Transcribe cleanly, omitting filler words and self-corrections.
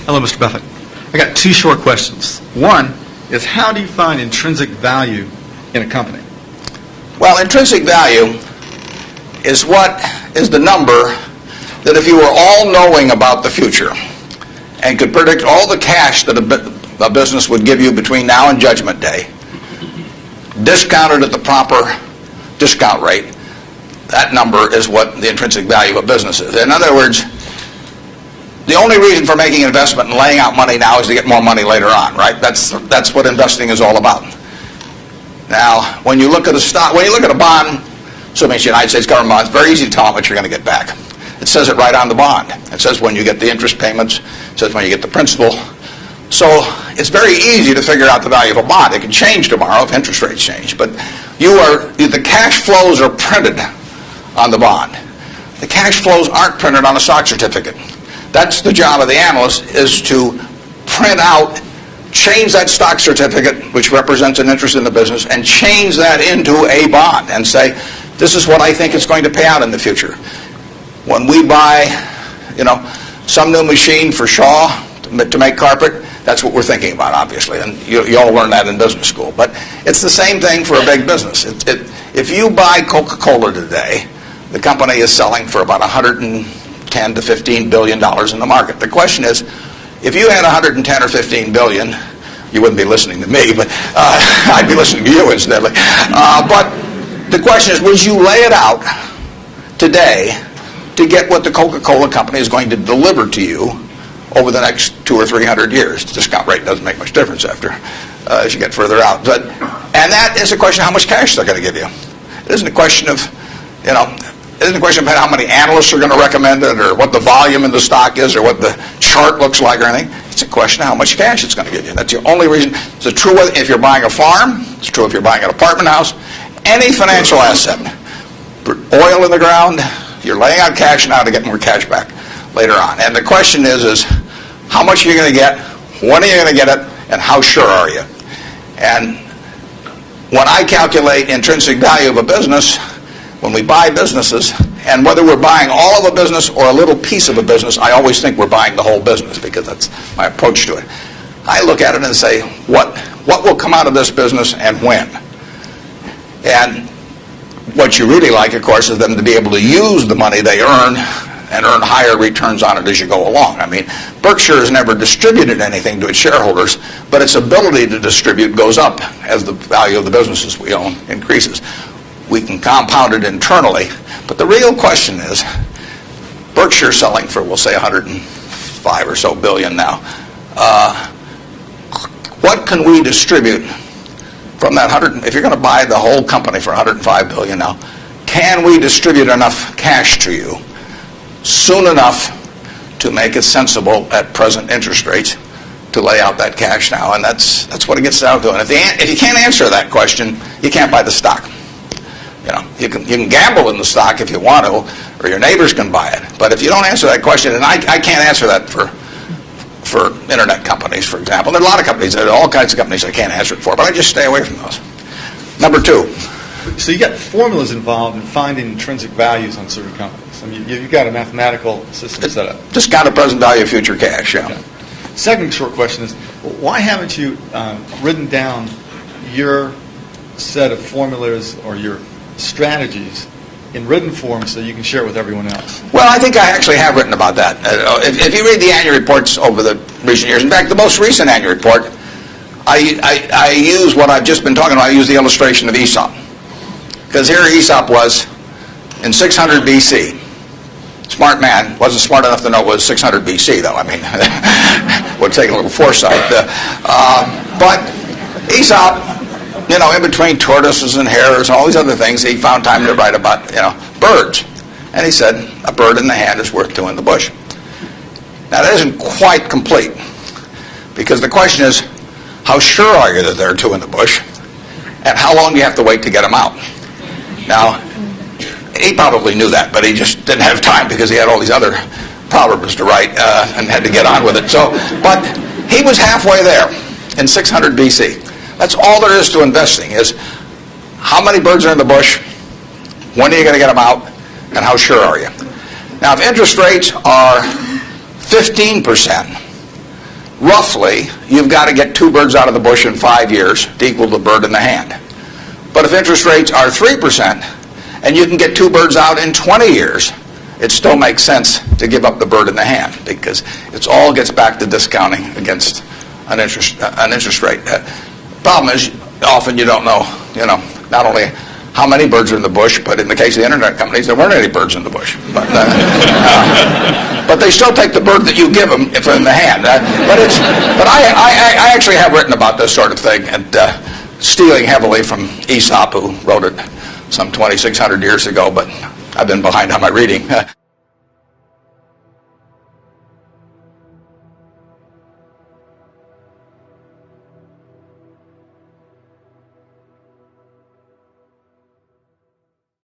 Hello, Mr. Buffett. I got two short questions. One is, how do you find intrinsic value in a company? Well, intrinsic value is the number that if you were all-knowing about the future and could predict all the cash that a business would give you between now and Judgment Day, discounted at the proper discount rate, that number is what the intrinsic value of a business is. In other words, the only reason for making an investment and laying out money now is to get more money later on, right? That's what investing is all about. Now, when you look at a stock, when you look at a bond, assuming it's the United States government bond, it's very easy to tell how much you're going to get back. It says it right on the bond. It says when you get the interest payments. It says when you get the principal. So it's very easy to figure out the value of a bond. It can change tomorrow if interest rates change. But the cash flows are printed on the bond. The cash flows aren't printed on a stock certificate. That's the job of the analyst, is to print out, change that stock certificate, which represents an interest in the business, and change that into a bond and say, this is what I think it's going to pay out in the future. When we buy, some new machine for Shaw to make carpet, that's what we're thinking about, obviously, and you all learn that in business school. But it's the same thing for a big business. If you buy Coca-Cola today, the company is selling for about $110 to $15 billion in the market. The question is, if you had 110 or 15 billion, you wouldn't be listening to me, but I'd be listening to you instead. But the question is, would you lay it out today to get what the Coca-Cola company is going to deliver to you over the next 200 or 300 years? The discount rate doesn't make much difference as you get further out. And that is a question of how much cash they're going to give you. It isn't a question of, it isn't a question of how many analysts are going to recommend it, or what the volume in the stock is, or what the chart looks like, or anything. It's a question of how much cash it's going to give you. That's the only reason. It's true if you're buying a farm. It's true if you're buying an apartment house. Any financial asset. Oil in the ground. You're laying out cash now to get more cash back later on. And the question is how much are you going to get? When are you going to get it? And how sure are you? And when I calculate intrinsic value of a business, when we buy businesses, and whether we're buying all of a business or a little piece of a business, I always think we're buying the whole business, because that's my approach to it. I look at it and say, what will come out of this business and when? And what you really like, of course, is them to be able to use the money they earn and earn higher returns on it as you go along. I mean, Berkshire has never distributed anything to its shareholders, but its ability to distribute goes up as the value of the businesses we own increases. We can compound it internally, but the real question is, Berkshire selling for, we'll say, 105 or so billion now. What can we distribute from that 100? If you're going to buy the whole company for 105 billion now, can we distribute enough cash to you soon enough to make it sensible at present interest rates to lay out that cash now? And that's what it gets down to. And if you can't answer that question, you can't buy the stock. You can gamble in the stock if you want to, or your neighbors can buy it. But if you don't answer that question, and I can't answer that for internet companies, for example. There are a lot of companies, there are all kinds of companies I can't answer it for, but I just stay away from those. Number two. So you got formulas involved in finding intrinsic values on certain companies. I mean, you've got a mathematical system set up. Discounted present value of future cash, yeah. Okay. Second short question is, why haven't you written down your set of formulas or your strategies in written form so you can share it with everyone else? Well, I think I actually have written about that. If you read the annual reports over the recent years, in fact, the most recent annual report, I use what I've just been talking about. I use the illustration of Aesop. Because here Aesop was in 600 BC. Smart man. Wasn't smart enough to know it was 600 BC, though. I mean, would take a little foresight. But Aesop, in between tortoises and hares and all these other things, he found time to write about, birds. And he said, a bird in the hand is worth two in the bush. Now, that isn't quite complete, because the question is, how sure are you that there are two in the bush? And how long do you have to wait to get them out? Now, he probably knew that, but he just didn't have time because he had all these other proverbs to write and had to get on with it. But he was halfway there in 600 BC. That's all there is to investing, is how many birds are in the bush, when are you going to get them out, and how sure are you? Now, if interest rates are 15%, roughly, you've got to get 2 birds out of the bush in 5 years to equal the bird in the hand. But if interest rates are 3% and you can get 2 birds out in 20 years, it still makes sense to give up the bird in the hand, because it all gets back to discounting against an interest rate. Problem is, often you don't know, not only how many birds are in the bush, but in the case of the internet companies, there weren't any birds in the bush. But they still take the bird that you give them if in the hand. But I actually have written about this sort of thing, and stealing heavily from Aesop, who wrote it some 2,600 years ago, but I've been behind on my reading.